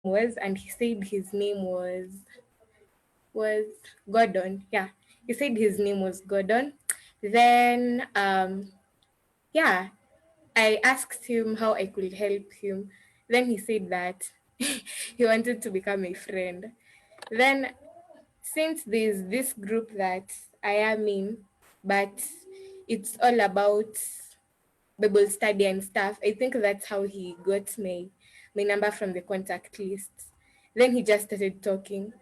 was, and he said his name was Gordon. Yeah, he said his name was Gordon. Then yeah, I asked him how I could help him. Then he said that he wanted to become a friend. Then, since there's this group that I am in, but it's all about Bible study and stuff, I think that's how he got my number from the contact list. Then he just started talking.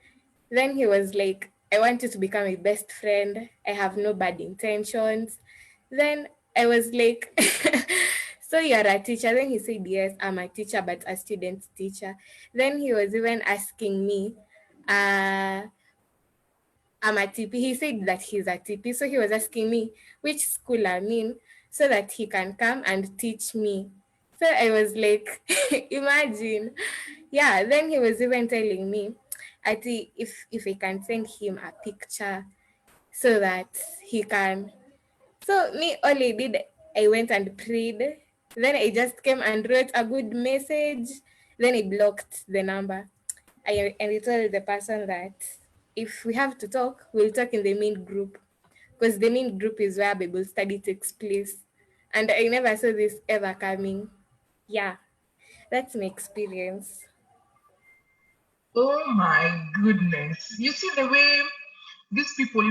Then he was like, I want you to become my best friend. I have no bad intentions. Then I was like, so you're a teacher? Then he said, yes, I'm a teacher, but a student teacher. Then he was even asking me, uh, I'm a TP. He said that he's a TP. So he was asking me which school I'm in so that he can come and teach me. So I was like, imagine. Yeah, then he was even telling me, Ati, if I can send him a picture so that he can. So me, all I did, I went and prayed. Then I just came and wrote a good message. Then I blocked the number. I told the person that if we have to talk, we'll talk in the main group, because the main group is where Bible study takes place. And I never saw this ever coming. Yeah, that's my experience. Oh my goodness. You see the way these people,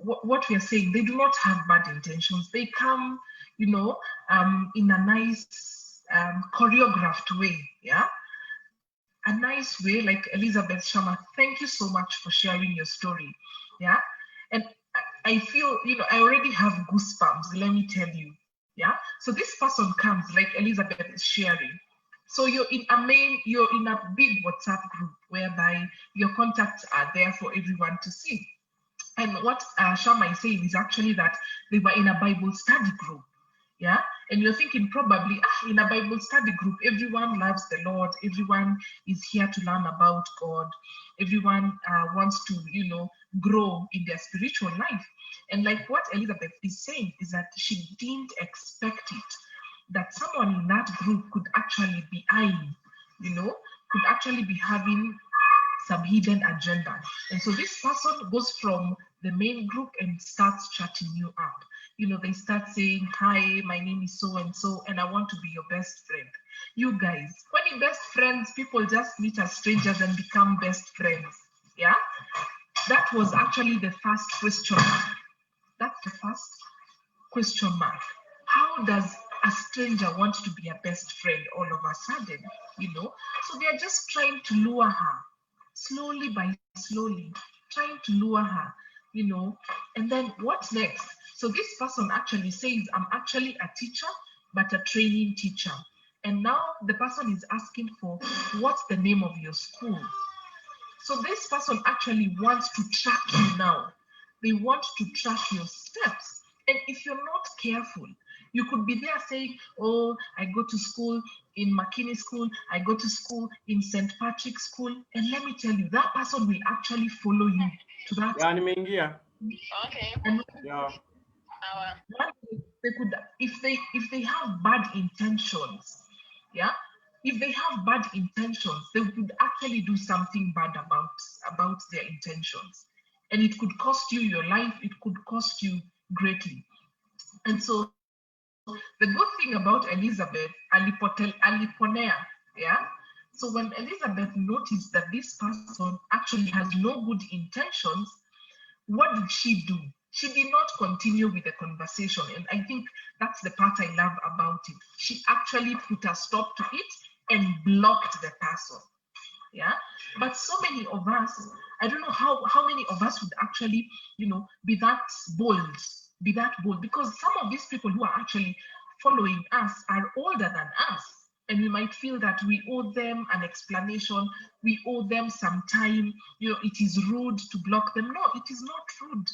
what we are saying, they do not have bad intentions. They come, in a nice, choreographed way. Yeah. A nice way, like Elizabeth Sharma. Thank you so much for sharing your story. Yeah. And I feel, I already have goosebumps, let me tell you. Yeah. So this person comes, like Elizabeth is sharing. So you're in a big WhatsApp group whereby your contacts are there for everyone to see. And what Shama is saying is actually that they were in a Bible study group. Yeah. And you're thinking probably, in a Bible study group, everyone loves the Lord. Everyone is here to learn about God. Everyone wants to, grow in their spiritual life. And like what Elizabeth is saying is that she didn't expect it, that someone in that group could actually be eyeing, could actually be having some hidden agenda. And so this person goes from the main group and starts chatting you up. They start saying, hi, my name is so, and I want to be your best friend. You guys, when you're best friends, people just meet as strangers and become best friends. Yeah? That was actually the first question mark. That's the first question mark. How does a stranger want to be a best friend all of a sudden? So they're just trying to lure her slowly by slowly, trying to lure her, and then what next? So this person actually says, I'm actually a teacher, but a training teacher. And now the person is asking for, what's the name of your school? So this person actually wants to track you now. They want to track your steps. And if you're not careful, you could be there saying, oh, I go to school in McKinney School, I go to school in St. Patrick's School. And let me tell you, that person will actually follow you to that. Yeah, nimeingia. Okay. And Yeah. They could, if they have bad intentions, yeah, if they have bad intentions, they would actually do something bad about their intentions, and it could cost you your life. It could cost you greatly. And so the good thing about Elizabeth, aliponea, yeah. So when Elizabeth noticed that this person actually has no good intentions, what did she do? She did not continue with the conversation. And I think that's the part I love about it. She actually put a stop to it and blocked the person. Yeah. But so many of us, I don't know how many of us would actually, be that bold, because some of these people who are actually following us are older than us. And we might feel that we owe them an explanation, we owe them some time, it is rude to block them. No, it is not rude.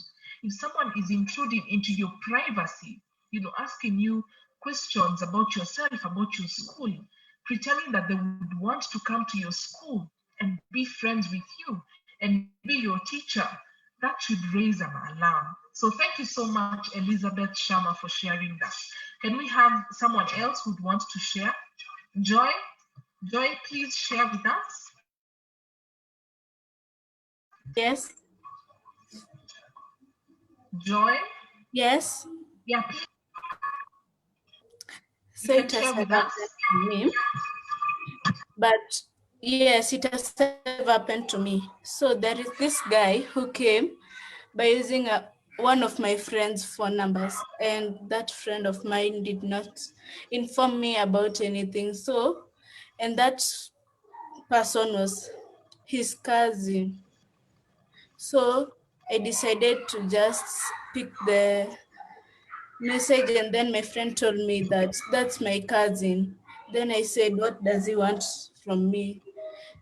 If someone is intruding into your privacy, asking you questions about yourself, about your school, pretending that they would want to come to your school and be friends with you and be your teacher, that should raise an alarm. So thank you so much, Elizabeth Sharma, for sharing that. Can we have someone else who'd want to share? Joy? Joy, please share with us. Yes, Joy, yes. yeah, you So can it share has with ever us. happened to me, but yes, it has ever happened to me. So there is this guy who came by using one of my friend's phone numbers, and that friend of mine did not inform me about anything. So, and that person was his cousin. So I decided to just pick the message, and then my friend told me that that's my cousin. Then I said, what does he want from me?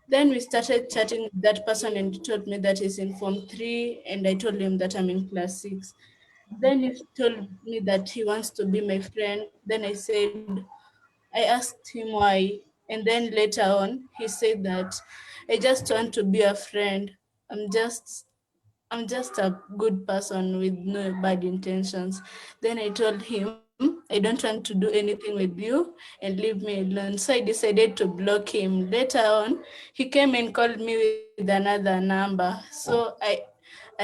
Then we started chatting with that person, and he told me that he's in Form 3, and I told him that I'm in Class 6. Then he told me that he wants to be my friend. Then I asked him why. And then later on, he said that I just want to be a friend. I'm just I'm just a good person with no bad intentions. Then I told him, I don't want to do anything with you and leave me alone. So I decided to block him. Later on, he came and called me with another number. So I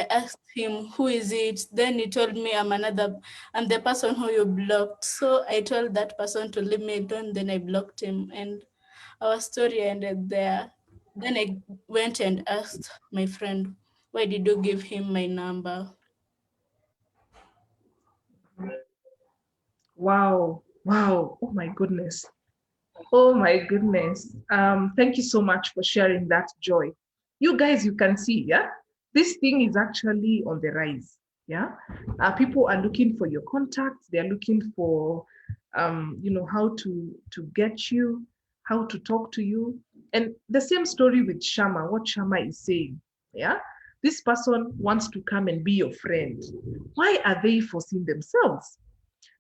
asked him, who is it? Then he told me, I'm the person who you blocked. So I told that person to leave me alone. Then I blocked him, and our story ended there. Then I went and asked my friend, why did you give him my number? Wow, wow. Oh my goodness. Oh my goodness. Thank you so much for sharing that, Joy. You guys, you can see, yeah, this thing is actually on the rise. Yeah, people are looking for your contacts. They're looking for, how to get you, how to talk to you, and the same story with Shama. What Shama is saying, yeah, this person wants to come and be your friend. Why are they forcing themselves?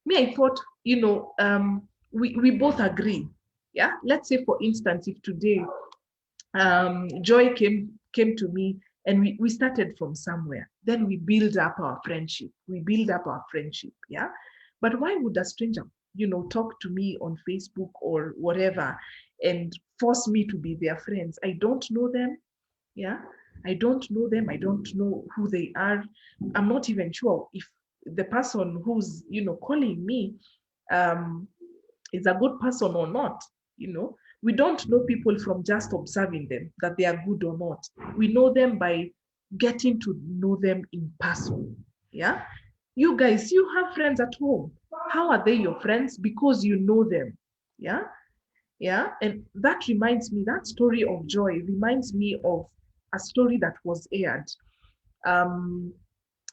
Me, I thought, we both agree. Yeah. Let's say, for instance, if today Joy came to me and we started from somewhere, then we build up our friendship. We build up our friendship. Yeah. But why would a stranger, talk to me on Facebook or whatever and force me to be their friends? I don't know them. Yeah. I don't know them. I don't know who they are. I'm not even sure if the person who's calling me um is a good person or not. We don't know people from just observing them that they are good or not. We know them by getting to know them in person. Yeah. You guys, you have friends at home. How are they your friends? Because you know them. Yeah. Yeah. And that reminds me, that story of Joy reminds me of a story that was aired. Um,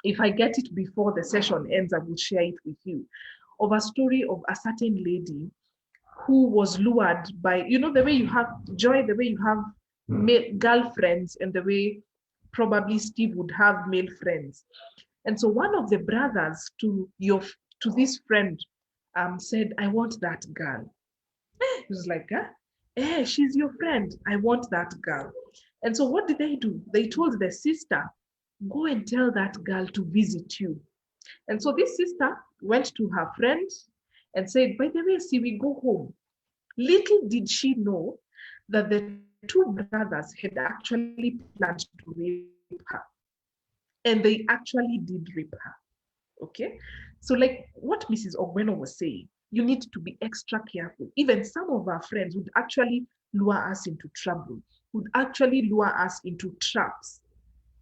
if I get it before the session ends, I will share it with you. Of a story of a certain lady who was lured by, the way you have Joy, the way you have male girlfriends, and the way probably Steve would have male friends. And so one of the brothers to this friend said, I want that girl. He was like, huh? She's your friend. I want that girl. And so what did they do? They told the sister, go and tell that girl to visit you. And so this sister went to her friends and said, by the way, see, we go home. Little did she know that the two brothers had actually planned to rape her. And they actually did rape her. Okay. So, like what Mrs. Ogweno was saying, you need to be extra careful. Even some of our friends would actually lure us into trouble, would actually lure us into traps.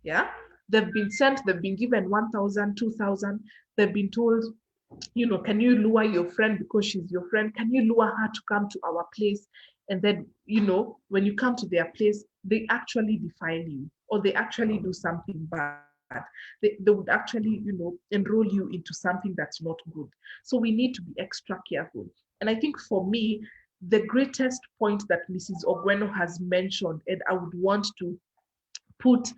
Yeah. They've been given 1,000, 2,000. They've been told, can you lure your friend because she's your friend? Can you lure her to come to our place? And then, when you come to their place, they actually defile you or they actually do something bad. They would actually, enroll you into something that's not good. So we need to be extra careful. And I think for me, the greatest point that Mrs. Ogweno has mentioned, and I would want to put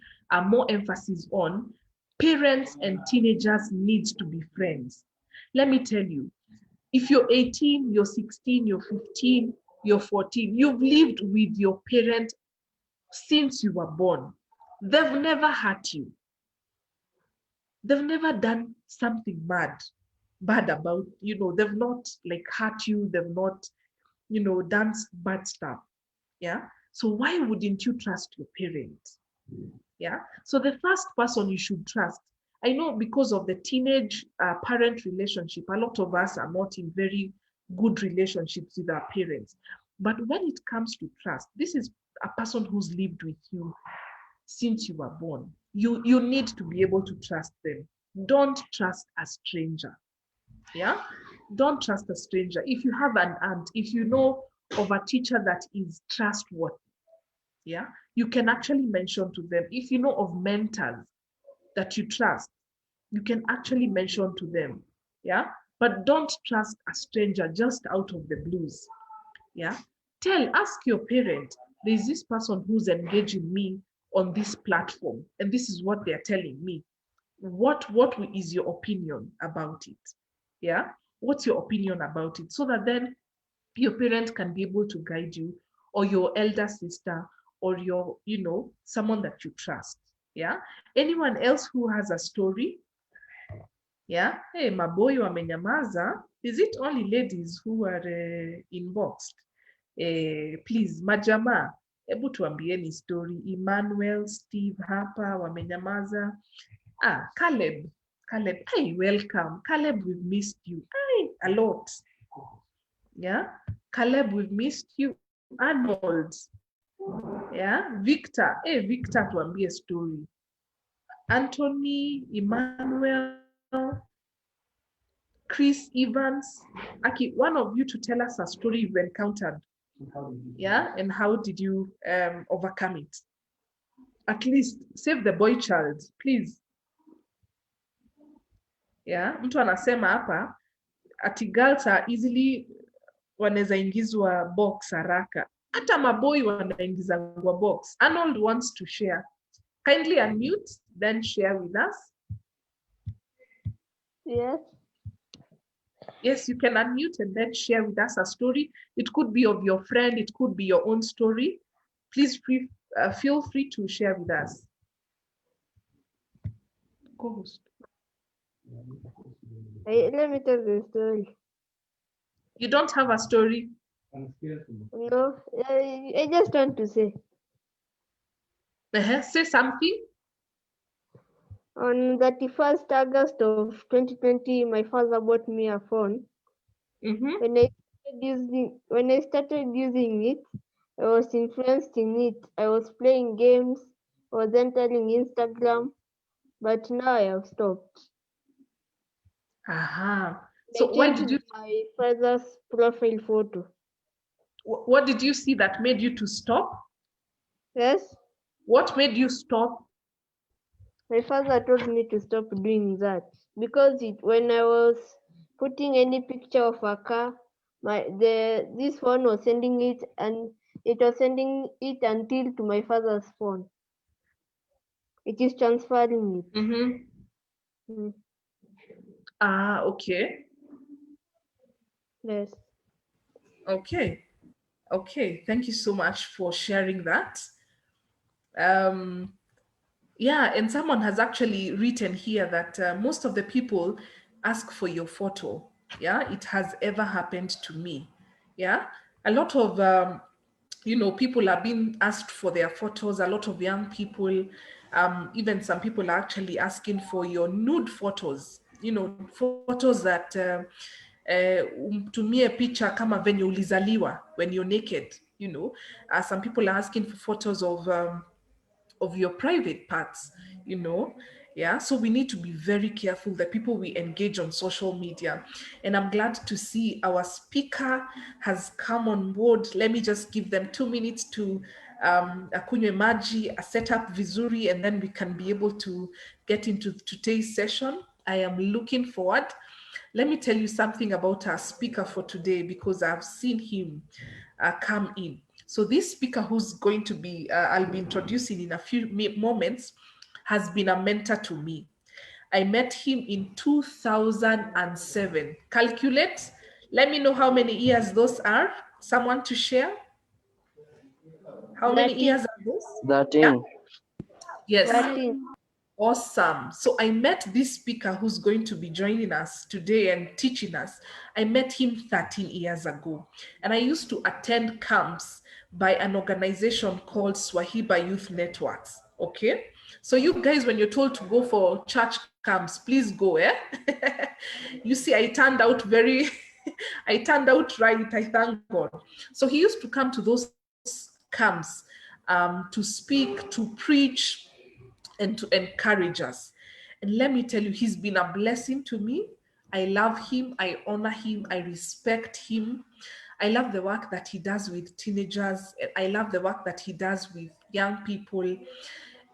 more emphasis on, parents and teenagers need to be friends. Let me tell you, if you're 18, you're 16, you're 15, you're 14, you've lived with your parent since you were born. They've never hurt you. They've never done something bad they've not like hurt you. They've not, done bad stuff. Yeah. So why wouldn't you trust your parents? Yeah. So the first person you should trust, I know because of the teenage parent relationship, a lot of us are not in very good relationships with our parents. But when it comes to trust, this is a person who's lived with you since you were born. You need to be able to trust them. Don't trust a stranger. Yeah. Don't trust a stranger. If you have an aunt, if you know of a teacher that is trustworthy, yeah, you can actually mention to them. If you know of mentors that you trust, you can actually mention to them. Yeah. But don't trust a stranger just out of the blues. Yeah. Ask your parent, there's this person who's engaging me on this platform, and this is what they're telling me. What is your opinion about it? Yeah. What's your opinion about it? So that then your parent can be able to guide you, or your elder sister, or your, someone that you trust. Yeah. Anyone else who has a story? Yeah. Hey, maboy wamenyamaza. Is it only ladies who are inboxed? Please, majamaa, hebu tuambieni story. Emmanuel, Steve hapa wamenyamaza. Caleb, hey, welcome. Caleb, we've missed you. Hey, a lot. Yeah. Caleb, we've missed you. Arnold. Yeah. Victor. Hey, Victor, tuambie story. Anthony, Emmanuel, Chris Evans. Aki, one of you to tell us a story you've encountered. Yeah. And how did you overcome it? At least save the boy child, please. Yeah. Mtu anasema hapa ati girls are easily wanaweza ingizwa box haraka. Hata maboi wanaingizwa box. Arnold wants to share. Kindly unmute, then share with us. Yes. Yes, you can unmute and then share with us a story. It could be of your friend, it could be your own story. Please feel free to share with us. Co-host. Let me tell the story. You don't have a story? No, I just want to say. Say something. On 31st August of 2020, my father bought me a phone. Mm-hmm. When I started using it, I was influenced in it. I was playing games, I was entering Instagram, but now I have stopped. Aha. So So why did you? My father's profile photo. What did you see that made you to stop? Yes. What made you stop? My father told me to stop doing that because when I was putting any picture of a car, this phone was sending it, and it was sending it until to my father's phone. It is transferring it. Mm-hmm. Okay. Yes. Okay. Thank you so much for sharing that. Yeah, and someone has actually written here that most of the people ask for your photo. Yeah, it has ever happened to me. Yeah, a lot of people are being asked for their photos. A lot of young people, even some people are actually asking for your nude photos. Photos that umtumie picha kama venye ulizaliwa when you're naked. Some people are asking for photos of your private parts, yeah. So we need to be very careful the people we engage on social media. And I'm glad to see our speaker has come on board. Let me just give them 2 minutes to akunywe maji, a set up vizuri, and then we can be able to get into today's session. I am looking forward. Let me tell you something about our speaker for today, because I've seen him come in. So this speaker who's going to be, I'll be introducing in a few moments, has been a mentor to me. I met him in 2007. Calculate. Let me know how many years those are. Someone to share? How many years are those? 13. Yeah. Yes. 13. Awesome. So I met this speaker who's going to be joining us today and teaching us. I met him 13 years ago. And I used to attend camps by an organization called Swahiba Youth Networks. Okay, so you guys, when you're told to go for church camps, please go. You see, I turned out very I turned out right, I thank God. So he used to come to those camps to speak, to preach, and to encourage us. And let me tell you, he's been a blessing to me. I love him, I honor him, I respect him. I love the work that he does with teenagers. I love the work that he does with young people.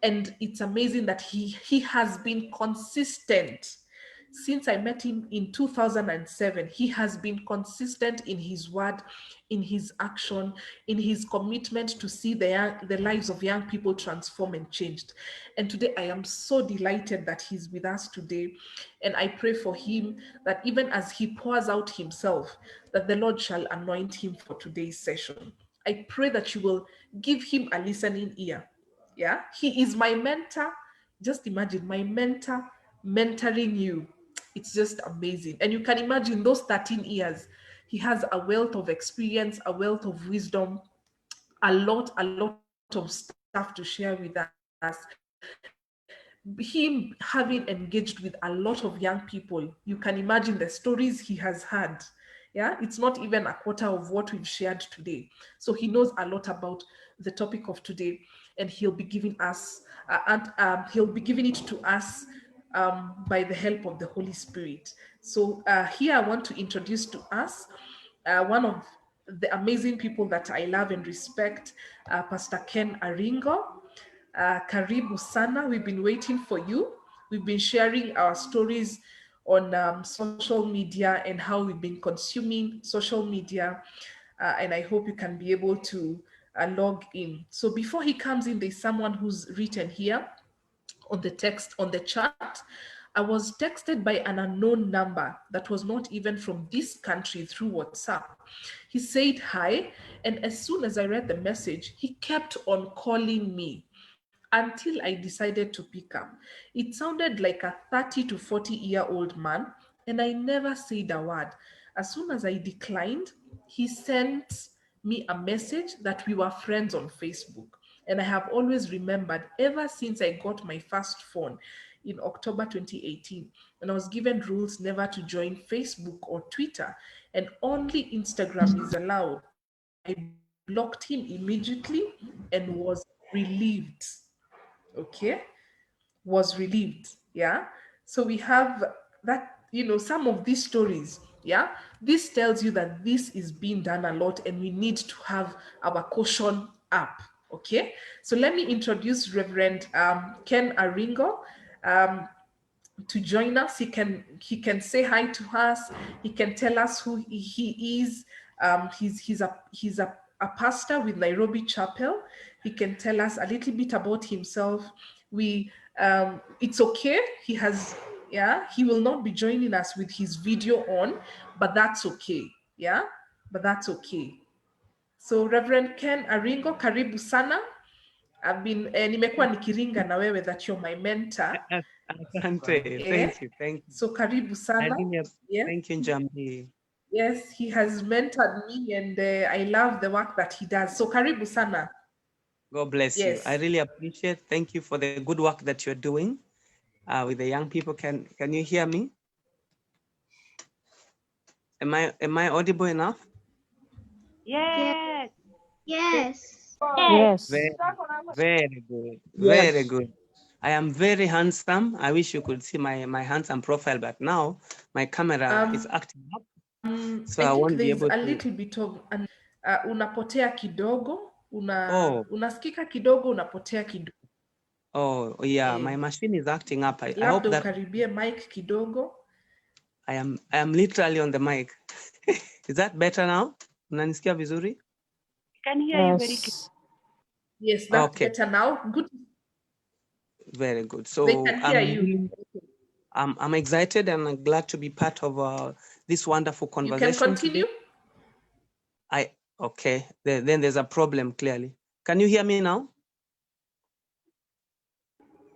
And it's amazing that he has been consistent. Since I met him in 2007, he has been consistent in his word, in his action, in his commitment to see the lives of young people transform and changed. And today I am so delighted that he's with us today. And I pray for him that even as he pours out himself, that the Lord shall anoint him for today's session. I pray that you will give him a listening ear. Yeah, he is my mentor. Just imagine my mentor mentoring you. It's just amazing. And you can imagine those 13 years, he has a wealth of experience, a wealth of wisdom, a lot of stuff to share with us. Him having engaged with a lot of young people, you can imagine the stories he has had. Yeah, it's not even a quarter of what we've shared today. So he knows a lot about the topic of today, and he'll be giving us he'll be giving it to us by the help of the Holy Spirit. So here I want to introduce to us one of the amazing people that I love and respect, Pastor Ken Aringo. Karibu sana. We've been waiting for you. We've been sharing our stories on social media and how we've been consuming social media. And I hope you can be able to log in. So before he comes in, there's someone who's written here on the text on the chat. I was texted by an unknown number that was not even from this country through WhatsApp. He said hi, and as soon as I read the message, he kept on calling me until I decided to pick up. It sounded like a 30 to 40-year-old man, and I never said a word. As soon as I declined, he sent me a message that we were friends on Facebook. And I have always remembered ever since I got my first phone in October 2018, and I was given rules never to join Facebook or Twitter, and only Instagram is allowed. I blocked him immediately and was relieved. Okay, was relieved. Yeah, so we have that, some of these stories. Yeah, this tells you that this is being done a lot and we need to have our caution up. Okay, so let me introduce Reverend Ken Aringo to join us. He can say hi to us. He can tell us who he is. He's a pastor with Nairobi Chapel. He can tell us a little bit about himself. We It's okay. He will not be joining us with his video on, but that's okay. Yeah, but that's okay. So Reverend Ken Aringo, karibu sana. Nimekuwa nikiringa na wewe that you're my mentor. Asante. Yeah. Thank you. Thank you. So karibu I sana. really Yeah. thank you, Njambi. Yes, he has mentored me, and I love the work that he does. So karibu sana. God bless you. Yes. I really appreciate. Thank you for the good work that you're doing with the young people. Can you hear me? Am I audible enough? Yes. Yes. Yes. Very good. Yes. Very good. I am very handsome. I wish you could see my handsome profile, but now my camera is acting up. So I think won't be there's able a to. little bit of unapotea kidogo, Oh. unasikika kidogo, unapotea kidogo. Oh, yeah, my machine is acting up. I hope Labda that ukaribie mic kidogo. I am literally on the mic. Is that better now? Unanisikia vizuri? Can hear you very clearly. Yes. Yes, that's Okay, better now. Good. very good. They So can hear you. I'm excited and I'm glad to be part of this wonderful You can conversation continue. today. Okay. Then there's a problem clearly. Can you hear me now?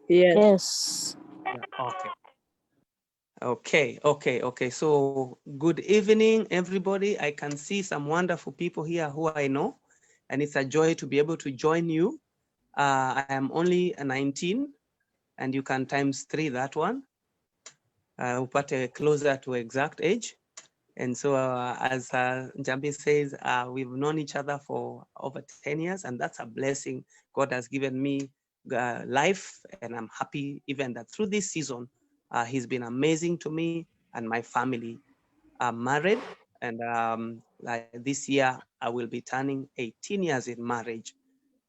Yes. Yes. Yeah. Okay. So good evening, everybody. I can see some wonderful people here who I know. and it's a joy to be able to join you. I am only 19, and you can times 3 that one. Upate closer to exact age. And so as Njambi says, we've known each other for over 10 years, and that's a blessing. God has given me life, and I'm happy even that through this season, he's been amazing to me and my family. I'm married, and like this year, I will be turning 18 years in marriage.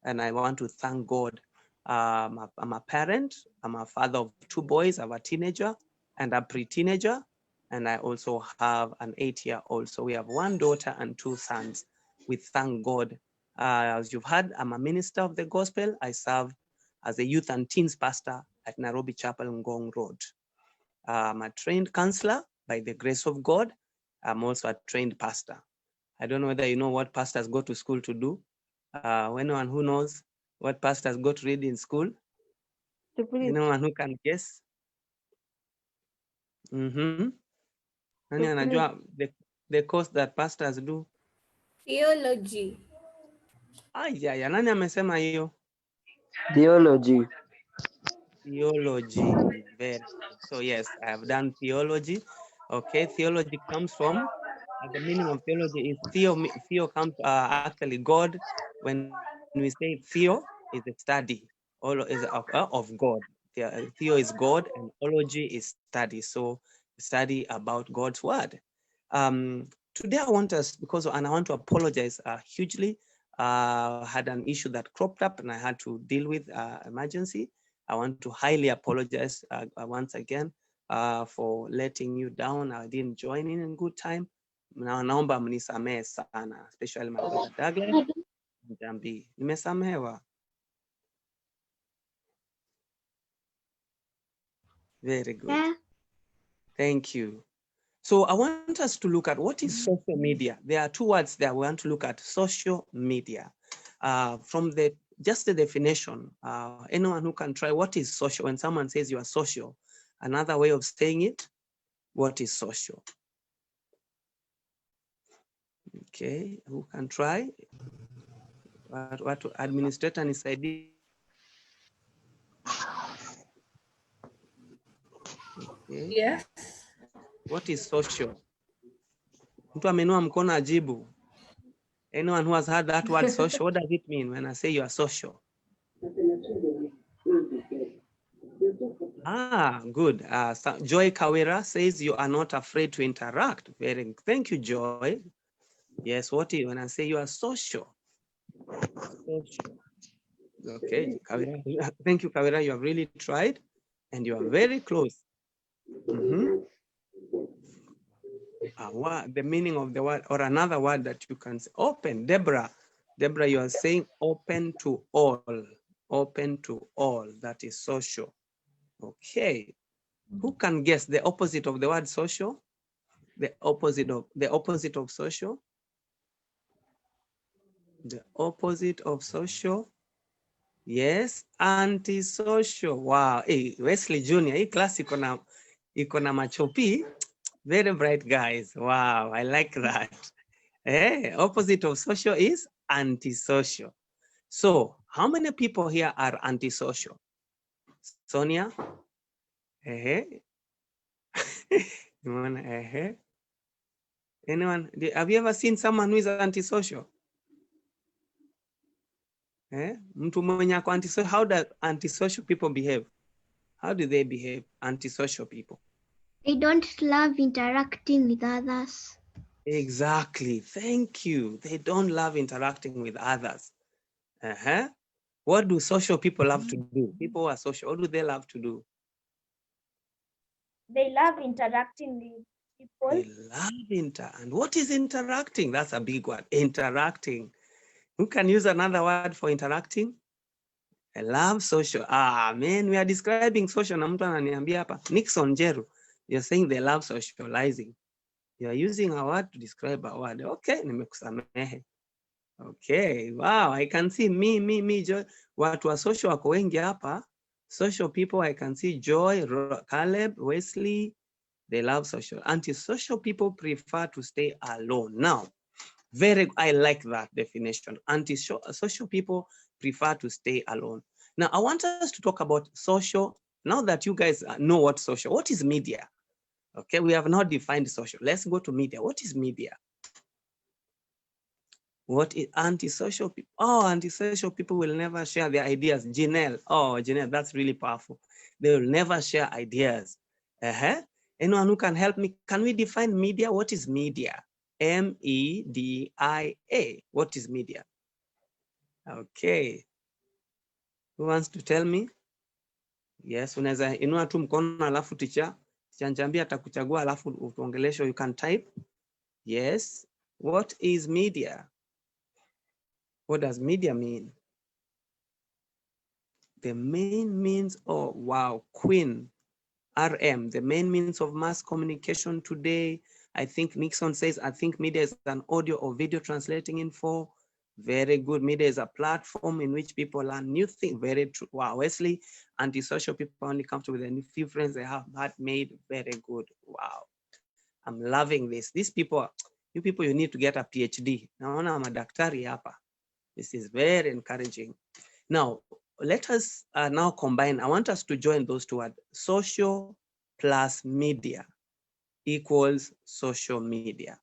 And I want to thank God. I'm a parent, I'm a father of 2 boys, I have a teenager and a pre-teenager, and I also have an 8-year-old. So we have 1 daughter and 2 sons. We thank God. As you've heard, I'm a minister of the gospel. I serve as a youth and teens pastor at Nairobi Chapel, Ngong Road. I'm a trained counselor by the grace of God. I'm also a trained pastor. I don't know whether you know what pastors go to school to do. Anyone who knows what pastors go to read in school? Anyone who can guess? Nani anajua the course that pastors do? Theology. Ya nani amesema hiyo? Theology. Theology. Very good. So yes, I have done theology. Okay, theology comes from, the meaning of theology is theo comes actually God. When we say theo, is a study, all is of God. Theo is God, and ology is study. So study about God's word. Today I want us, and I want to apologize hugely. Had an issue that cropped up and I had to deal with emergency. I want to highly apologize once again for letting you down. I didn't join in good time. Naomba mnisamehe sana, especially my brother Douglas Njambi. Nimesamehewa. Very good. Yeah. Thank you. So I want us to look at what is social media. There are 2 words that we want to look at: social media. From just the definition, anyone who can try, what is social? When someone says you are social, another way of saying it, what is social? Okay, who can try? What administrator nisaidie? Okay. Yes. What is social? Mtu amenua mkono ajibu. Anyone who has heard that word social, what does it mean when I say you are social? Good. Joy Kawira says you are not afraid to interact. Thank you, Joy. Yes, when I say you are social? Social. Okay, Kawira. Thank you, Kawira. You have really tried, and you are very close. The meaning of the word, or another word that you can say, open. Deborah, you are saying open to all. Open to all. That is social. Okay. Who can guess the opposite of the word social? The opposite of social? The opposite of social? Yes, antisocial. Wow. Hey, Wesley Jr., hii class iko na machopi. Very bright guys. Wow, I like that. Opposite of social is antisocial. So, how many people here are antisocial? Sonia? Anyone? Have you ever seen someone who is antisocial? Mtu mwenye ako antisocial. How do antisocial people behave? How do they behave, antisocial people? They don't love interacting with others. Exactly. Thank you. They don't love interacting with others. What do social people love to do? People who are social, what do they love to do? They love interacting with people. They love and what is interacting? That's a big word. Interacting. Who can use another word for interacting? I love social. Man, we are describing social. Na mtu ananiambia hapa, Nixon Jeru, you're saying they love socializing. You are using a word to describe a word. Okay, nimekusamehe. Okay, wow, I can see me, Joy. Watu wa social wako wengi hapa. Social people, I can see Joy, Caleb, Wesley. They love social. Antisocial people prefer to stay alone. Now, I like that definition. Antisocial people prefer to stay alone. Now, I want us to talk about social. Now that you guys know what social, what is media? Okay, we have not defined social. Let's go to media. What is media? What is antisocial people? Oh, antisocial people will never share their ideas. Janelle, oh, Janelle, that's really powerful. They will never share ideas. Anyone who can help me? Can we define media? What is media? MEDIA. What is media? Okay. Who wants to tell me? Yes, unaweza inua tu mkono alafu ticha Njambia atakuchagua alafu utuongeleshe. You can type. Yes. What is media? What does media mean? The main means, oh wow, Queen, RM, the main means of mass communication today. I think Nixon says, I think media is an audio or video translating info. Very good. Media is a platform in which people learn new things. Very true. Wow, Wesley, antisocial people only comfortable with the few friends they have that made. Very good. Wow. I'm loving this. These people, you people, you need to get a PhD. Naona madaktari hapa. This is very encouraging. Now, let us now combine. I want us to join those two words. Social plus media equals social media.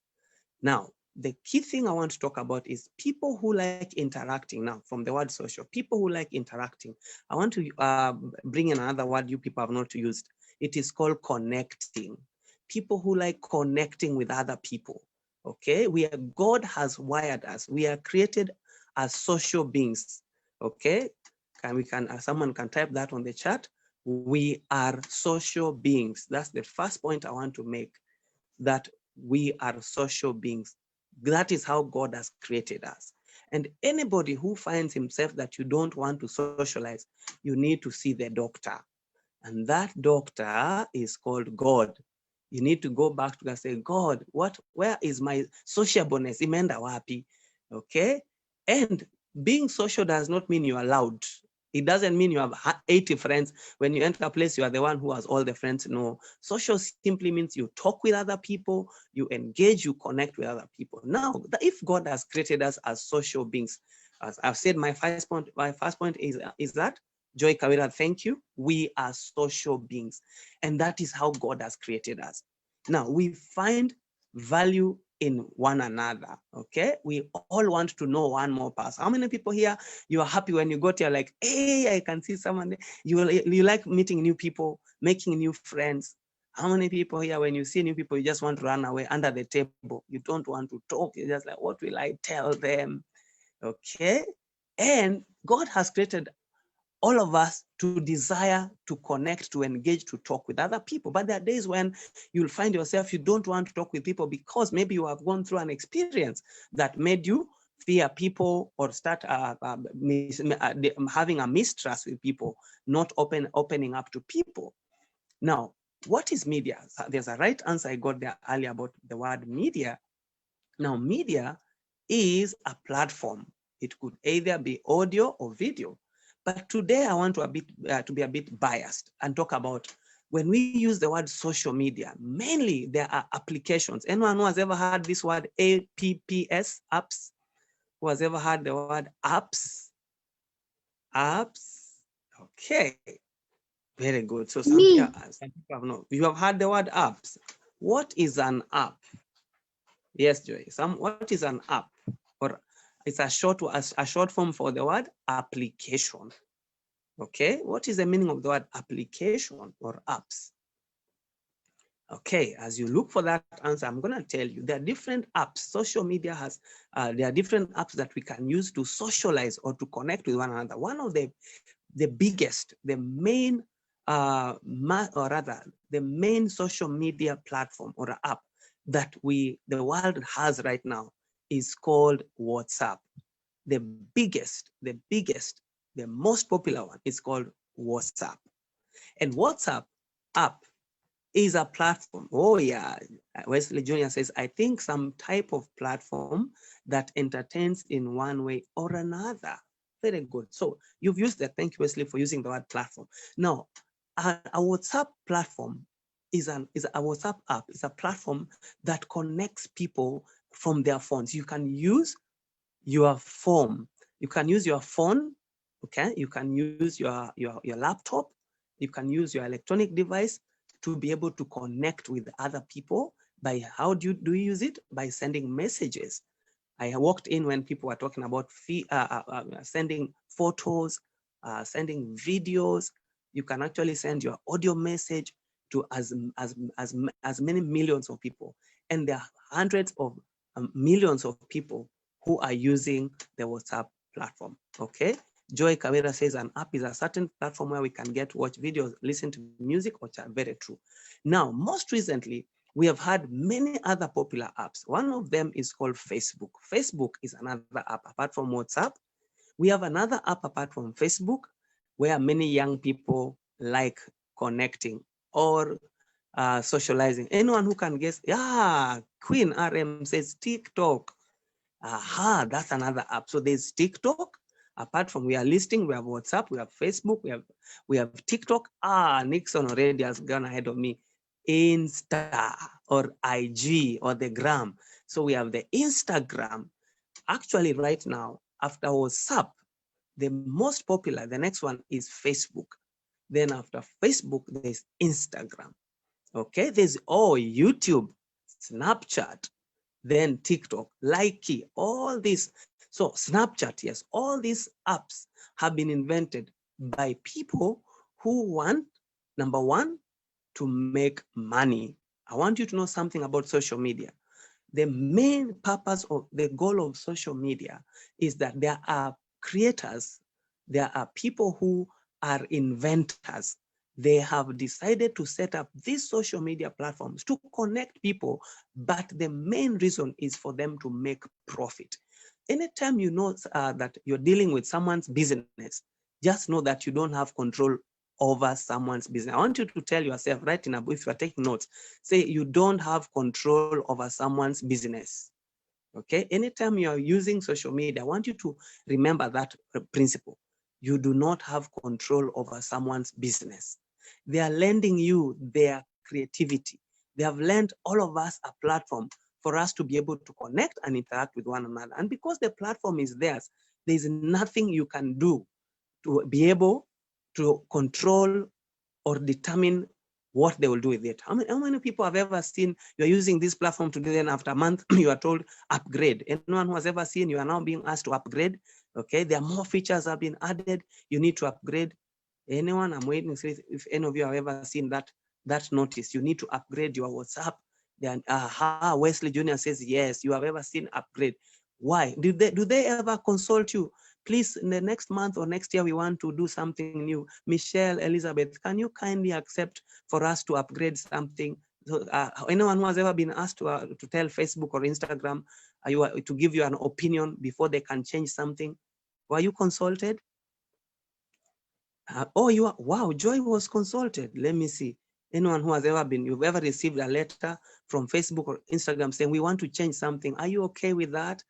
Now, the key thing I want to talk about is people who like interacting. Now, from the word social, people who like interacting. I want to bring in another word you people have not used. It is called connecting. People who like connecting with other people. Okay, God has wired us. We are created as social beings. Okay, someone can type that on the chat. We are social beings. That's the first point I want to make, that we are social beings. That is how God has created us. And anybody who finds himself that you don't want to socialize, you need to see the doctor. And that doctor is called God. You need to go back to God and say, God, where is my sociableness? Imeenda wapi? Okay? And being social does not mean you are loud. It doesn't mean you have 80 friends. When you enter a place, you are the one who has all the friends. No, social simply means you talk with other people, you engage, you connect with other people. Now, if God has created us as social beings, as I've said, my first point is that, Joy Kawira, thank you. We are social beings, and that is how God has created us. Now, we find value in one another, okay? We all want to know one more person. How many people here, you are happy when you got here, like, hey, I can see someone. You like meeting new people, making new friends. How many people here, when you see new people, you just want to run away under the table? You don't want to talk. You're just like, what will I tell them? Okay? And God has created all of us to desire to connect, to engage, to talk with other people. But there are days when you'll find yourself, you don't want to talk with people because maybe you have gone through an experience that made you fear people or start having a mistrust with people, not opening up to people. Now, what is media? There's a right answer I got there earlier about the word media. Now, media is a platform. It could either be audio or video. But today I want to be a bit biased and talk about, when we use the word social media, mainly there are applications. Anyone who has ever heard this word APPS, apps? Who has ever heard the word apps? Apps? Okay, very good. So some people have not. You have heard the word apps. What is an app? Yes, Joy. What is an app? Or it's a short form for the word application. Okay, what is the meaning of the word application or apps? Okay, as you look for that answer, I'm going to tell you there are different apps. Social media has, there are different apps that we can use to socialize or to connect with one another. One of the biggest, the main, the main social media platform or app that the world has right now is called WhatsApp. The biggest, the most popular one is called WhatsApp. And WhatsApp app is a platform. Oh yeah, Wesley Jr. says, I think some type of platform that entertains in one way or another. Very good. So you've used that. Thank you, Wesley, for using the word platform. Now, a WhatsApp platform is a WhatsApp app. It's a platform that connects people from their phones. You can use your phone. You can use your phone, okay? You can use your laptop. You can use your electronic device to be able to connect with other people. By how do you use it? By sending messages. I walked in when people were talking about sending photos, sending videos. You can actually send your audio message to as many millions of people. And there are hundreds of millions of people who are using the WhatsApp platform, okay? Joy Kawira says an app is a certain platform where we can get watch videos, listen to music, which are very true. Now, most recently, we have had many other popular apps. One of them is called Facebook. Facebook is another app apart from WhatsApp. We have another app apart from Facebook where many young people like connecting or socializing. Anyone who can guess? Yeah, Queen RM says TikTok. Aha, that's another app. So there's TikTok. Apart from we are listing, we have WhatsApp, we have Facebook, we have TikTok. Nixon already has gone ahead of me. Insta or IG or the gram. So we have the Instagram. Actually, right now, after WhatsApp, the most popular, the next one is Facebook. Then after Facebook, there's Instagram. Okay, there's YouTube, Snapchat, then TikTok, Likey, all these. So Snapchat, yes, all these apps have been invented by people who want, number one, to make money. I want you to know something about social media. The main purpose of the goal of social media is that there are creators, there are people who are inventors. They have decided to set up these social media platforms to connect people, but the main reason is for them to make profit. Anytime you know that you're dealing with someone's business, just know that you don't have control over someone's business. I want you to tell yourself, right in a book, if you're taking notes, say you don't have control over someone's business. Okay, anytime you are using social media, I want you to remember that principle. You do not have control over someone's business. They are lending you their creativity. They have lent all of us a platform for us to be able to connect and interact with one another. And because the platform is theirs, there is nothing you can do to be able to control or determine what they will do with it. How many people have ever seen you're using this platform today, then after a month, you are told upgrade? Anyone who has ever seen you are now being asked to upgrade? Okay, there are more features have been added. You need to upgrade. Anyone? I'm waiting to see if any of you have ever seen that notice. You need to upgrade your WhatsApp. Then, Wesley Jr. says, yes, you have ever seen upgrade. Why? Do they ever consult you? Please, in the next month or next year, we want to do something new. Michelle, Elizabeth, can you kindly accept for us to upgrade something? So, anyone who has ever been asked to tell Facebook or Instagram to give you an opinion before they can change something, were you consulted? You are. Wow, Joy was consulted. Let me see. Anyone who has you've ever received a letter from Facebook or Instagram saying, we want to change something. Are you okay with that?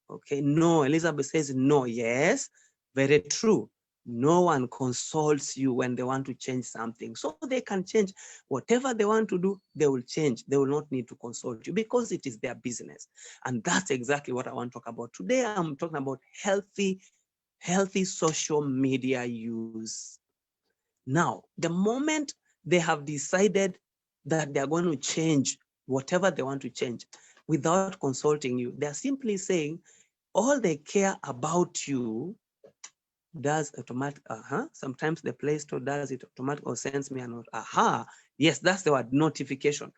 Okay, no. Elizabeth says no. Yes, very true. No one consults you when they want to change something. So they can change whatever they want to do, they will change. They will not need to consult you because it is their business. And that's exactly what I want to talk about. Today, I'm talking about healthy social media use. Now, the moment they have decided that they're going to change whatever they want to change without consulting you, they're simply saying, all they care about you does automatic, sometimes the Play Store does it automatic or sends me a note. Yes, that's the word, notification.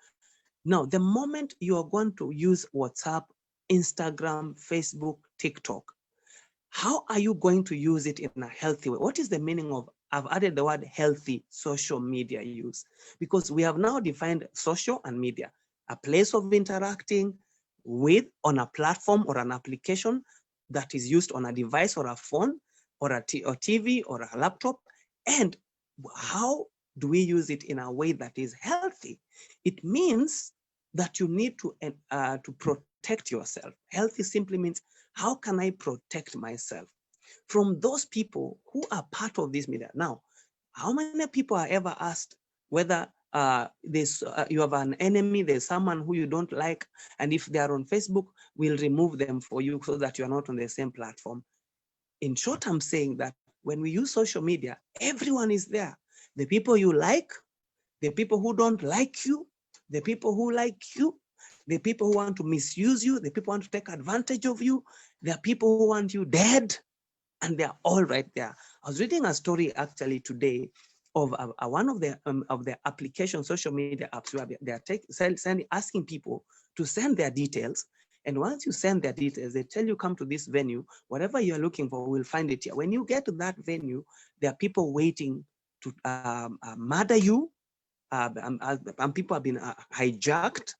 Now, the moment you are going to use WhatsApp, Instagram, Facebook, TikTok, how are you going to use it in a healthy way? What is the meaning of, I've added the word healthy social media use, because we have now defined social and media, a place of interacting with on a platform or an application that is used on a device or a phone or a TV or a laptop. And how do we use it in a way that is healthy? It means that you need to protect yourself. Healthy simply means, how can I protect myself from those people who are part of this media? Now, how many people are ever asked whether you have an enemy, there's someone who you don't like, and if they are on Facebook, we'll remove them for you so that you're not on the same platform. In short, I'm saying that when we use social media, everyone is there. The people you like, the people who don't like you, the people who like you, the people who want to misuse you, the people who want to take advantage of you, there are people who want you dead, and they're all right there. I was reading a story actually today of one of the application social media apps where they are asking people to send their details. And once you send their details, they tell you come to this venue, whatever you're looking for, we'll find it here. When you get to that venue, there are people waiting to murder you. People have been hijacked.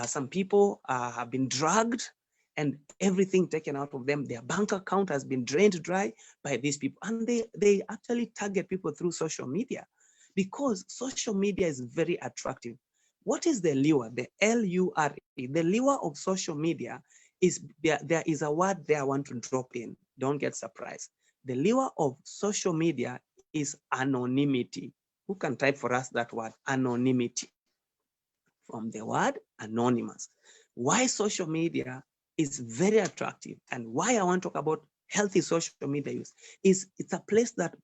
Some people have been drugged and everything taken out of them. Their bank account has been drained dry by these people. And they actually target people through social media because social media is very attractive. What is the lure? The L-U-R-E. The lure of social media is, there is a word there I want to drop in. Don't get surprised. The lure of social media is anonymity. Who can type for us that word? Anonymity. From the word anonymous. Why social media is very attractive and why I want to talk about healthy social media use is it's a place that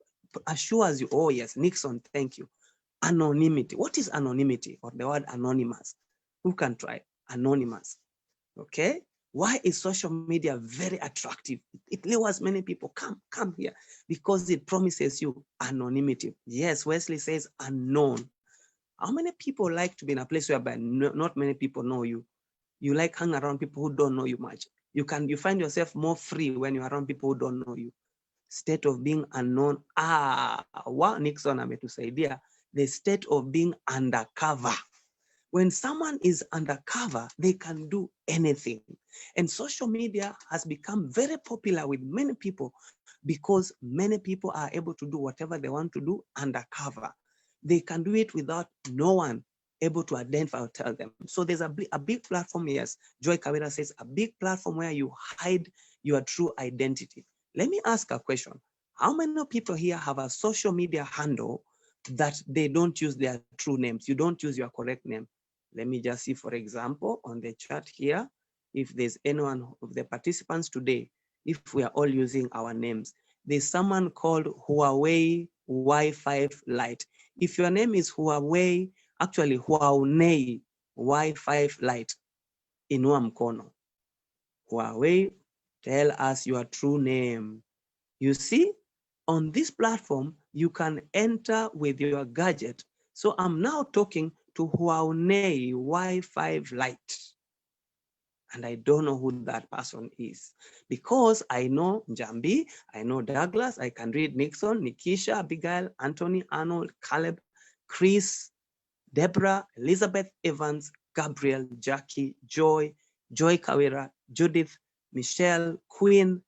assures you, oh yes, Nixon, thank you. Anonymity. What is anonymity, or the word anonymous? Who can try? Anonymous. Okay. Why is social media very attractive? It lures many people, come here, because it promises you anonymity. Yes, Wesley says unknown. How many people like to be in a place whereby not many people know you? You like hang around people who don't know you much. You find yourself more free when you're around people who don't know you. State of being unknown. Nixon ametusaidia. The state of being undercover. When someone is undercover, they can do anything. And social media has become very popular with many people because many people are able to do whatever they want to do undercover. They can do it without no one able to identify or tell them. So there's a big platform, yes. Joy Kawira says, a big platform where you hide your true identity. Let me ask a question. How many people here have a social media handle that they don't use their true names? You don't use your correct name. Let me just see, for example, on the chat here, if there's anyone of the participants today, if we are all using our names. There's someone called Huawei Y5 Lite. If your name is Huawei, actually Huawei Y5 Lite, inua mkono. Huawei, tell us your true name. You see, on this platform, you can enter with your gadget. So I'm now talking to Huawei Y5 Lite. And I don't know who that person is because I know Njambi, I know Douglas, I can read Nixon, Nikisha, Abigail, Anthony, Arnold, Caleb, Chris, Deborah, Elizabeth Evans, Gabriel, Jackie, Joy Kawira, Judith, Michelle, Queen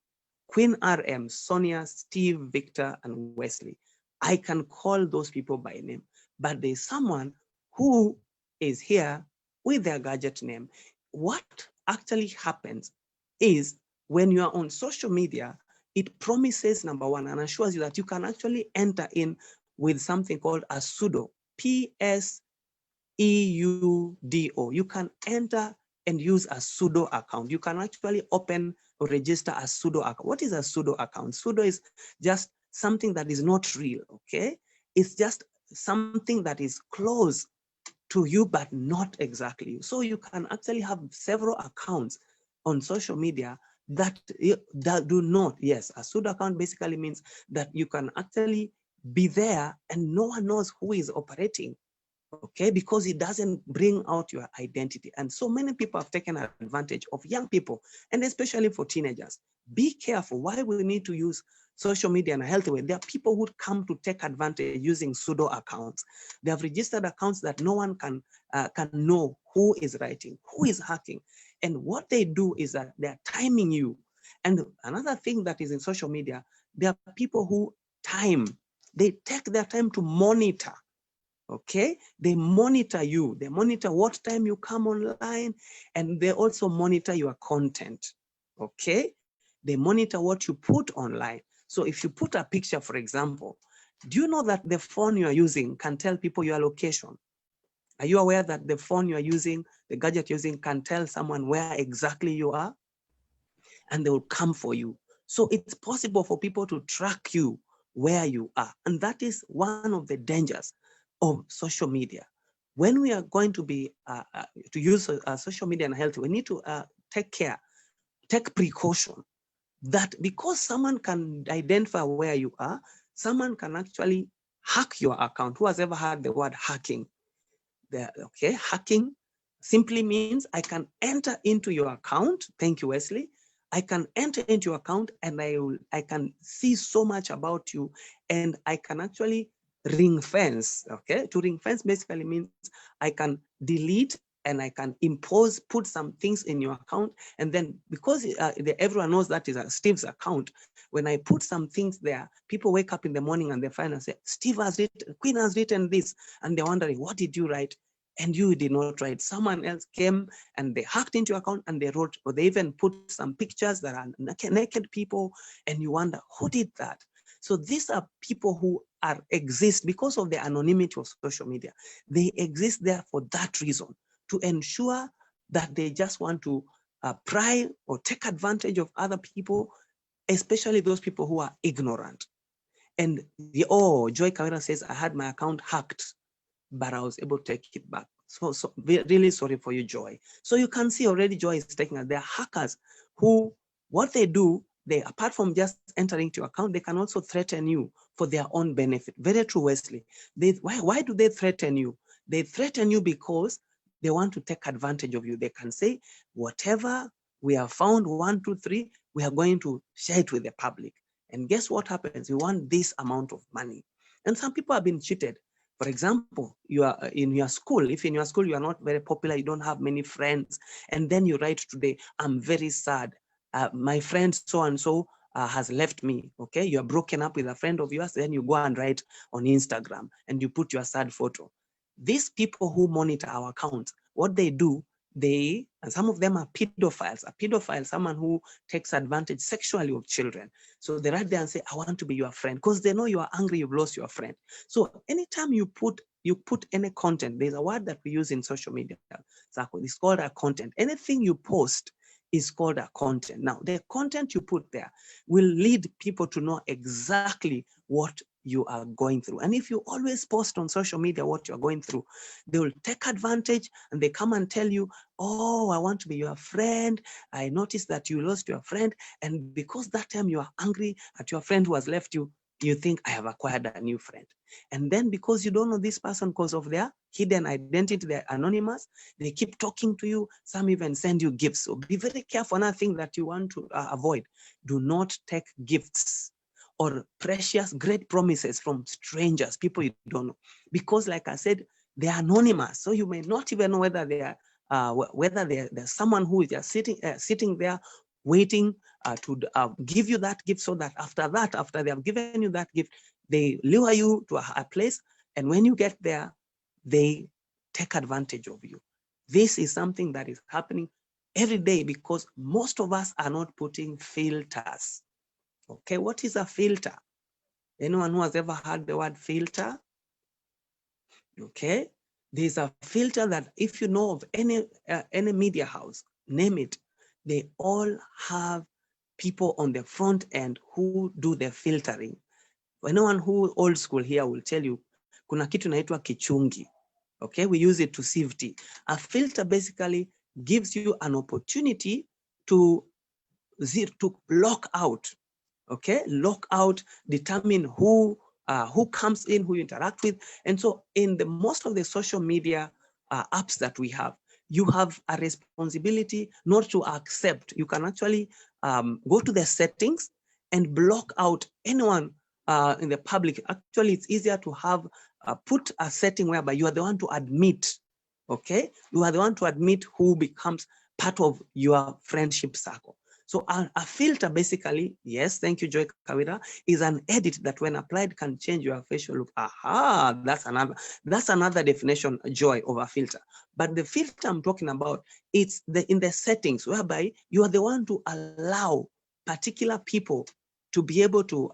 RM, Sonia, Steve, Victor, and Wesley. I can call those people by name, but there's someone who is here with their gadget name. What actually happens is when you are on social media, it promises, number one, and assures you that you can actually enter in with something called a pseudo, PSEUDO. You can enter and use a pseudo account. You can actually open or register a pseudo account. What is a pseudo account? Pseudo is just something that is not real, okay? It's just something that is close to you, but not exactly you. So you can actually have several accounts on social media that do not, yes, a pseudo account basically means that you can actually be there and no one knows who is operating, okay, because it doesn't bring out your identity. And so many people have taken advantage of young people, and especially for teenagers. Be careful why we need to use social media in a healthy way. There are people who come to take advantage using pseudo accounts. They have registered accounts that no one can know who is writing, who is hacking. And what they do is that they're timing you. And another thing that is in social media, there are people who they take their time to monitor. Okay, they monitor you, they monitor what time you come online, and they also monitor your content. Okay, they monitor what you put online. So if you put a picture, for example, do you know that the phone you are using can tell people your location? Are you aware that the phone you are using, the gadget you're using, can tell someone where exactly you are? And they will come for you. So it's possible for people to track you where you are. And that is one of the dangers of social media. When we are going to be to use social media and health, we need to take care, take precaution that because someone can identify where you are, someone can actually hack your account. Who has ever heard the word hacking? Okay, hacking simply means I can enter into your account. Thank you, Wesley. I can enter into your account and I can see so much about you, and I can actually ring fence. Okay, to ring fence basically means I can delete and I can impose, put some things in your account, and then because everyone knows that is Steve's account, when I put some things there, people wake up in the morning and they find and say, Steve has written, Queen has written this, and they're wondering, what did you write? And you did not write. Someone else came and they hacked into your account and they wrote, or they even put some pictures that are naked people, and you wonder, who did that? So these are people who exist because of the anonymity of social media. They exist there for that reason, to ensure that they just want to pry or take advantage of other people, especially those people who are ignorant. And Joy Kawira says, I had my account hacked, but I was able to take it back. So really sorry for you, Joy. So you can see already Joy is taking it. There are hackers who, what they do, they, apart from just entering to your account, they can also threaten you for their own benefit. Very true, Wesley. Why do they threaten you? They threaten you because they want to take advantage of you. They can say, whatever we have found, 1, 2, 3, we are going to share it with the public. And guess what happens? We want this amount of money. And some people have been cheated. For example, you are in your school. If in your school you are not very popular, you don't have many friends, and then you write today, I'm very sad. My friend so-and-so has left me, okay? You're broken up with a friend of yours, then you go and write on Instagram and you put your sad photo. These people who monitor our accounts, what they do, and some of them are pedophiles. A pedophile, someone who takes advantage sexually of children. So they write there and say, I want to be your friend, because they know you are angry, you've lost your friend. So anytime you put any content, there's a word that we use in social media. It's called a content. Anything you post is called a content. Now, the content you put there will lead people to know exactly what you are going through. And if you always post on social media what you're going through, they will take advantage and they come and tell you, oh, I want to be your friend. I noticed that you lost your friend. And because that time you are angry at your friend who has left you, you think, I have acquired a new friend. And then because you don't know this person because of their hidden identity, they're anonymous, they keep talking to you. Some even send you gifts. So be very careful. Another thing that you want to avoid, do not take gifts or precious, great promises from strangers, people you don't know. Because like I said, they're anonymous. So you may not even know whether they are, whether there's someone who is just sitting there waiting to give you that gift, so that after they have given you that gift, they lure you to a place, and when you get there, they take advantage of you. This is something that is happening every day because most of us are not putting filters. Okay, what is a filter? Anyone who has ever heard the word filter? Okay, there's a filter that if you know of any media house, name it, they all have people on the front end who do the filtering. Anyone who old school here will tell you, kuna kitu inaitwa kichungi. Okay, we use it to sieve tea. A filter basically gives you an opportunity to lock out. Okay, lock out, determine who comes in, who you interact with. And so in the most of the social media apps that we have, you have a responsibility not to accept. You can actually go to the settings and block out anyone in the public. Actually, it's easier to have put a setting whereby you are the one to admit. Okay, you are the one to admit who becomes part of your friendship circle. So a filter basically, yes, thank you, Joy Kawira, is an edit that when applied can change your facial look. Aha, that's another definition, Joy, of a filter. But the filter I'm talking about, it's in the settings whereby you are the one to allow particular people to be able to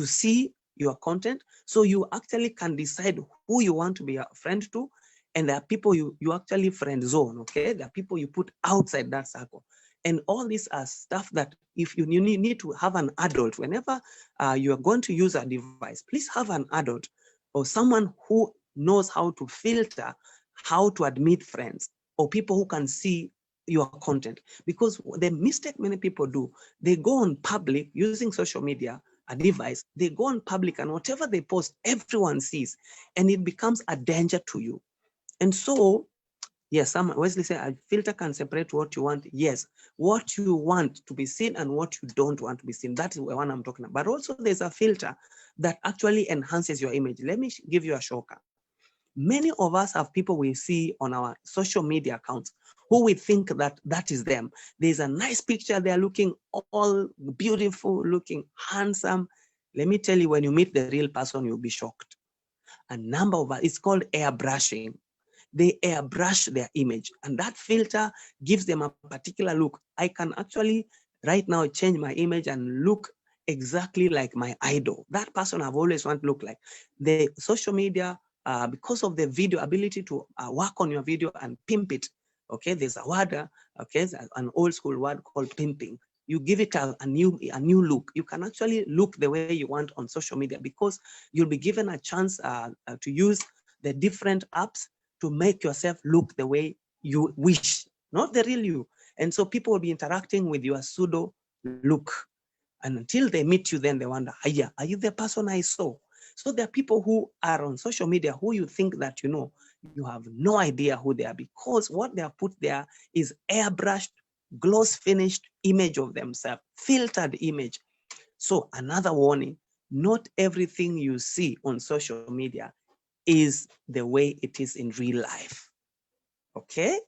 see your content. So you actually can decide who you want to be a friend to. And there are people you actually friend zone, okay? There are people you put outside that circle. And all these are stuff that if you need to have an adult, whenever you are going to use a device, please have an adult or someone who knows how to filter, how to admit friends or people who can see your content. Because the mistake many people do, they go on public using social media, a device, they go on public and whatever they post, everyone sees, and it becomes a danger to you. And so, yes, some Wesley said a filter can separate what you want. Yes, what you want to be seen and what you don't want to be seen. That is the one I'm talking about. But also there's a filter that actually enhances your image. Let me give you a shocker. Many of us have people we see on our social media accounts who we think that that is them. There's a nice picture. They're looking all beautiful, looking handsome. Let me tell you, when you meet the real person, you'll be shocked. A number of us, it's called airbrushing. They airbrush their image, and that filter gives them a particular look. I can actually right now change my image and look exactly like my idol. That person I've always wanted to look like. The social media, because of the video ability to work on your video and pimp it. Okay, there's a word, okay, an old school word called pimping. You give it a new look. You can actually look the way you want on social media because you'll be given a chance to use the different apps to make yourself look the way you wish, not the real you. And so people will be interacting with your pseudo look. And until they meet you, then they wonder, are you the person I saw? So there are people who are on social media who you think that you know, you have no idea who they are because what they have put there is airbrushed, gloss finished image of themselves, filtered image. So another warning, not everything you see on social media is the way it is in real life. Okay?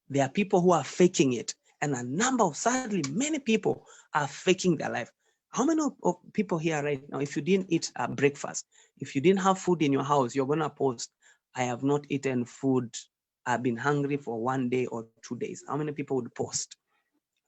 There are people who are faking it. And a number of, sadly, many people are faking their life. How many of people here right now, if you didn't eat breakfast, if you didn't have food in your house, you're going to post, I have not eaten food. I've been hungry for 1 day or 2 days. How many people would post?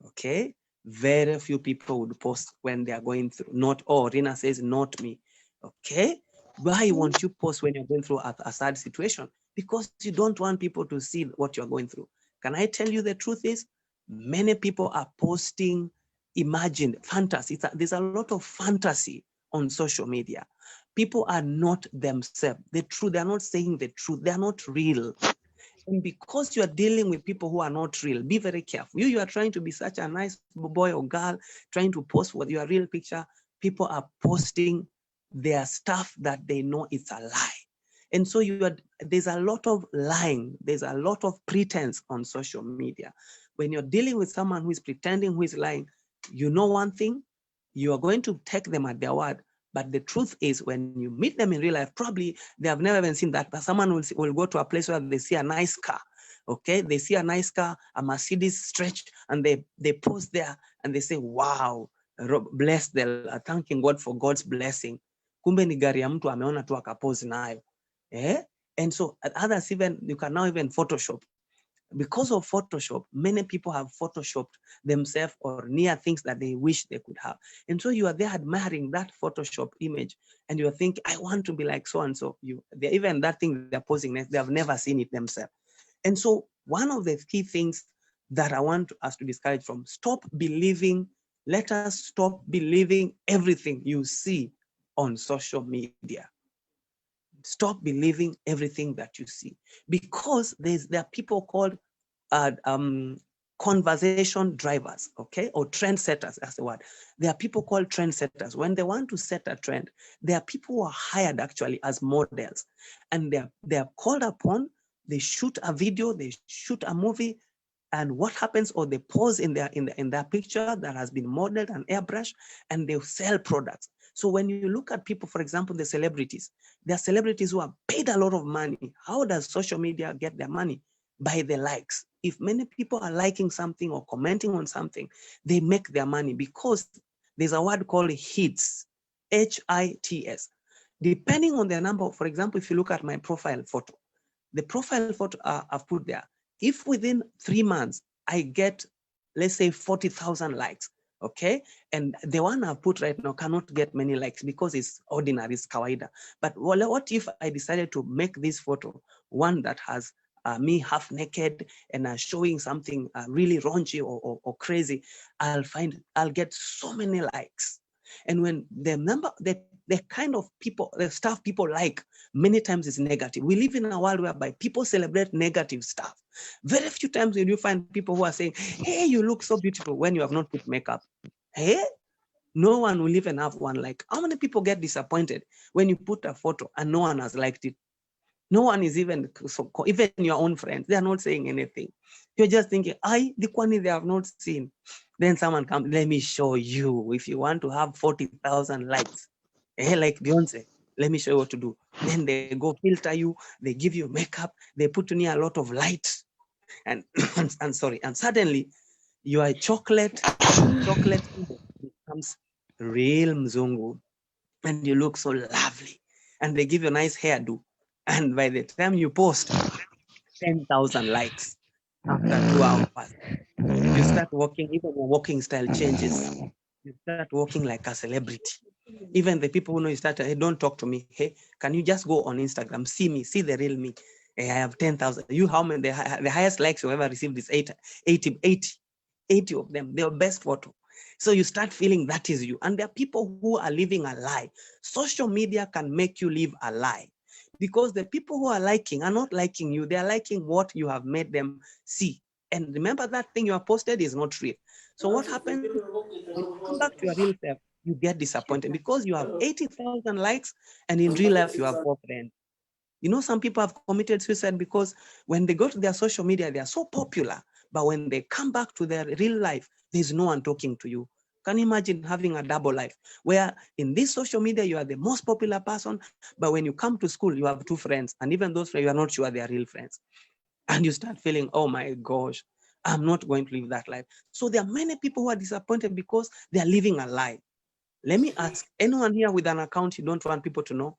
Okay? Very few people would post when they are going through. Not, oh, Rina says, not me. Okay? Why won't you post when you're going through a sad situation? Because you don't want people to see what you're going through. Can I tell you the truth is, many people are posting imagined fantasy. There's a lot of fantasy on social media. People are not themselves. They're not saying the truth. They're not real. And because you are dealing with people who are not real, be very careful. You are trying to be such a nice boy or girl, trying to post with your real picture. People are posting their stuff that they know it's a lie. And so there's a lot of lying. There's a lot of pretense on social media. When you're dealing with someone who is pretending, who is lying, you know one thing, you are going to take them at their word. But the truth is, when you meet them in real life, probably they have never even seen that. But someone will go to a place where they see a nice car. Okay, they see a nice car, a Mercedes stretched, and they post there and they say, wow, bless the thanking God for God's blessing. Kumbe ni gari ya mtu ameona tu akapose nayo. And so others even, you can now even Photoshop. Because of Photoshop, many people have Photoshopped themselves or near things that they wish they could have. And so you are there admiring that Photoshop image and you're thinking, I want to be like so-and-so. Even that thing they're posing next, they have never seen it themselves. And so one of the key things that I want us to discourage from, let us stop believing everything you see on social media. Stop believing everything that you see, because there are people called conversation drivers, okay, or trendsetters, that's the word. There are people called trendsetters. When they want to set a trend, there are people who are hired actually as models, and they are called upon. They shoot a video, they shoot a movie, and what happens? Or they pose in their picture that has been modeled and airbrushed, and they sell products. So when you look at people, for example, the celebrities, there are celebrities who are paid a lot of money. How does social media get their money? By the likes. If many people are liking something or commenting on something, they make their money because there's a word called hits, H-I-T-S. Depending on the number, for example, if you look at my profile photo, the profile photo I've put there, if within 3 months I get, let's say 40,000 likes, Okay, and the one I've put right now cannot get many likes because it's ordinary, it's kawaida. But what if I decided to make this photo one that has me half naked and showing something really raunchy or crazy? I'll get so many likes. And when the kind of people, the stuff people like, many times is negative. We live in a world whereby people celebrate negative stuff. Very few times will you find people who are saying, hey, you look so beautiful, when you have not put makeup. Hey, no one will even have one like. How many people get disappointed when you put a photo and no one has liked it? No one is even your own friends, they are not saying anything. You're just thinking, the quantity they have not seen. Then someone comes, let me show you. If you want to have 40,000 likes, like Beyonce, let me show you what to do. Then they go filter you, they give you makeup, they put in a lot of light, and and sorry, and suddenly your chocolate becomes real mzungu, and you look so lovely, and they give you a nice hairdo, and by the time you post, 10,000 likes after 2 hours. You start walking, even your walking style changes. You start walking like a celebrity. Even the people who know you start, hey, don't talk to me. Hey, can you just go on Instagram, see me, see the real me? Hey, I have 10,000. You, how many? The highest likes you ever received is 80 of them. Their best photo. So you start feeling that is you. And there are people who are living a lie. Social media can make you live a lie, because the people who are liking are not liking you. They are liking what you have made them see. And remember, that thing you have posted is not real. So what happens when you come back to your real self? You get disappointed because you have 80,000 likes and in real life you have 4 friends. You know, some people have committed suicide because when they go to their social media, they are so popular, but when they come back to their real life, there's no one talking to you. Can you imagine having a double life where in this social media you are the most popular person, but when you come to school you have 2 friends, and even those friends you are not sure they are real friends, and you start feeling, oh my gosh, I'm not going to live that life. So there are many people who are disappointed because they are living a lie. Let me ask anyone here with an account you don't want people to know?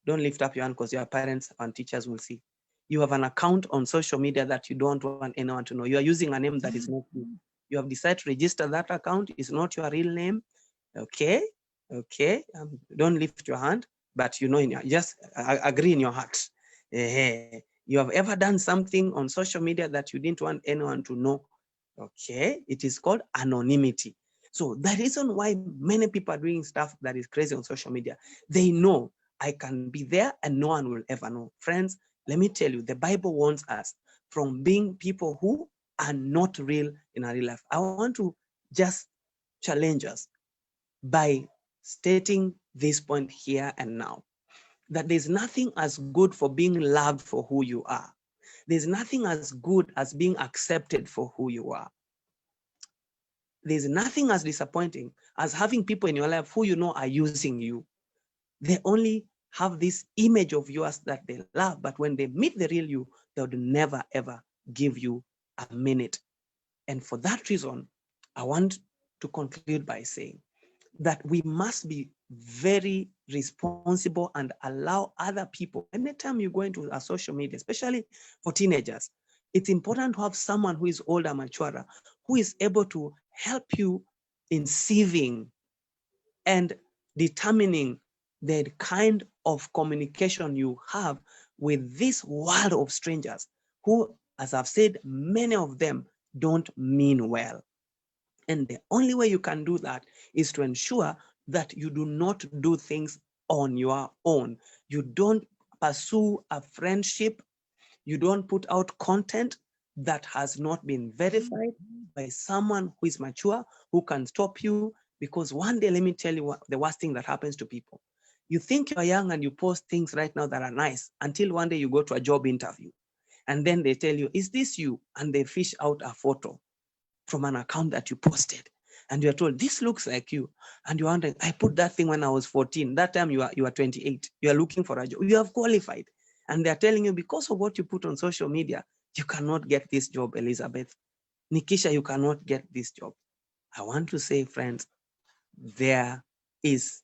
Don't lift up your hand because your parents and teachers will see. You have an account on social media that you don't want anyone to know. You are using a name that is not you. You have decided to register that account. It's not your real name. Okay. Okay. Don't lift your hand, but you know, just agree in your heart. You have ever done something on social media that you didn't want anyone to know. Okay. It is called anonymity. So the reason why many people are doing stuff that is crazy on social media, they know I can be there and no one will ever know. Friends, let me tell you, the Bible warns us from being people who are not real in our real life. I want to just challenge us by stating this point here and now, that there's nothing as good for being loved for who you are. There's nothing as good as being accepted for who you are. There's nothing as disappointing as having people in your life who you know are using you. They only have this image of yours that they love, but when they meet the real you, they would never ever give you a minute. And for that reason, I want to conclude by saying that we must be very responsible and allow other people. Anytime you go into a social media, especially for teenagers, it's important to have someone who is older, maturer, who is able to help you in sieving and determining the kind of communication you have with this world of strangers who, as I've said, many of them don't mean well. And the only way you can do that is to ensure that you do not do things on your own. You don't pursue a friendship. You don't put out content that has not been verified by someone who is mature, who can stop you. Because one day, let me tell you the worst thing that happens to people. You think you're young and you post things right now that are nice until one day you go to a job interview. And then they tell you, is this you? And they fish out a photo from an account that you posted. And you're told, this looks like you. And you're wondering, I put that thing when I was 14. That time you are 28. You are looking for a job. You have qualified. And they're telling you, because of what you put on social media, you cannot get this job, Elizabeth. Nikisha, you cannot get this job. I want to say, friends, there is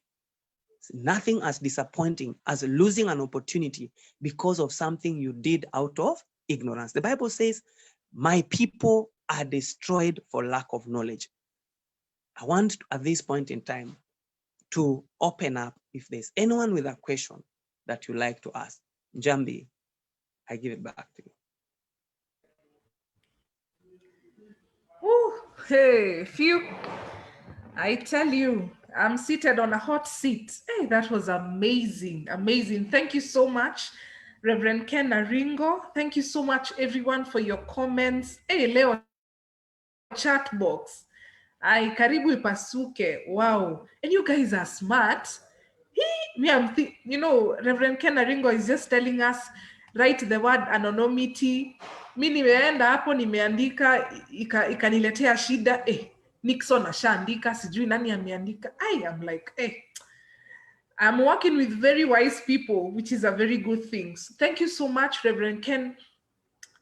nothing as disappointing as losing an opportunity because of something you did out of ignorance. The Bible says, my people are destroyed for lack of knowledge. I want at this point in time to open up if there's anyone with a question that you like to ask. Jambi, I give it back to you. Ooh, hey, phew. I tell you, I'm seated on a hot seat. Hey, that was amazing, amazing. Thank you so much, Reverend Ken Aringo. Thank you so much, everyone, for your comments. Hey, Leo chat box. Ay, karibu ipasuke. Wow. And you guys are smart. Reverend Ken Aringo is just telling us, write the word anonymity. Mi nimeenda hapo nimeandika ikaniletea shida. Nixon ashaandika, sijui nani ameandika. I'm like, I'm working with very wise people, which is a very good thing. So thank you so much, Reverend Ken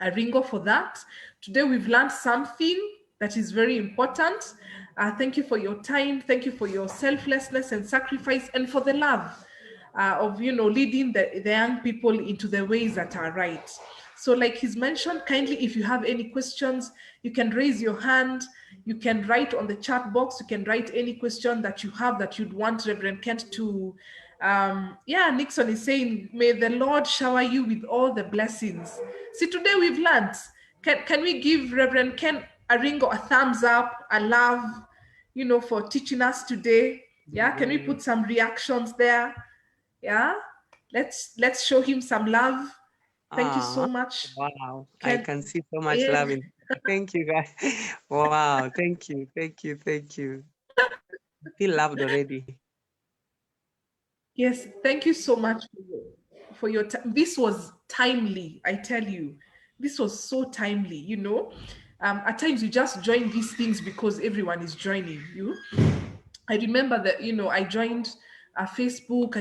Aringo, for that. Today we've learned something that is very important. Thank you for your time. Thank you for your selflessness and sacrifice, and for the love of leading the young people into the ways that are right. So like he's mentioned, kindly, if you have any questions, you can raise your hand. You can write on the chat box. You can write any question that you have that you'd want Reverend Kent to Nixon is saying, may the Lord shower you with all the blessings. See, today we've learned. Can we give Reverend Ken Aringo a thumbs up, a love, for teaching us today? Yeah, can we put some reactions there? Yeah, let's show him some love. Thank you so much. Wow, I can see so much love in. Thank you, guys. Wow, thank you, thank you, thank you. I feel loved already. Yes, thank you so much for your time. This was timely, I tell you. This was so timely, At times you just join these things because everyone is joining you. I remember that, I joined Facebook,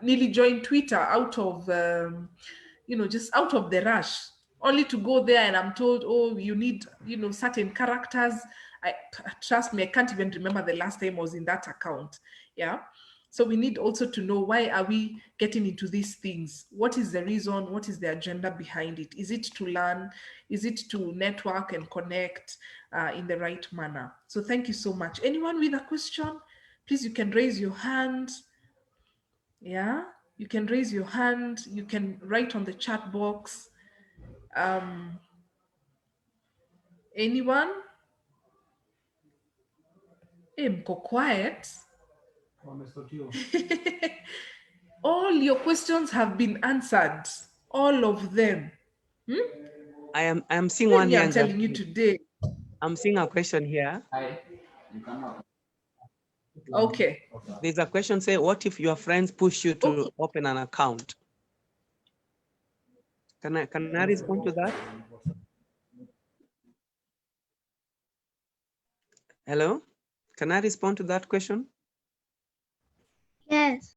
nearly joined Twitter out of, just out of the rush, only to go there and I'm told, oh, you need, certain characters. Trust me, I can't even remember the last time I was in that account. Yeah. So we need also to know, why are we getting into these things? What is the reason? What is the agenda behind it? Is it to learn? Is it to network and connect in the right manner? So thank you so much. Anyone with a question, please, you can raise your hand. Yeah, you can raise your hand. You can write on the chat box. Anyone? Mko quiet. All your questions have been answered. All of them. I am seeing one here. I'm telling you today. I'm seeing a question here. Okay. There's a question say, what if your friends push you to open an account? Can I respond to that? Hello? Can I respond to that question? Yes.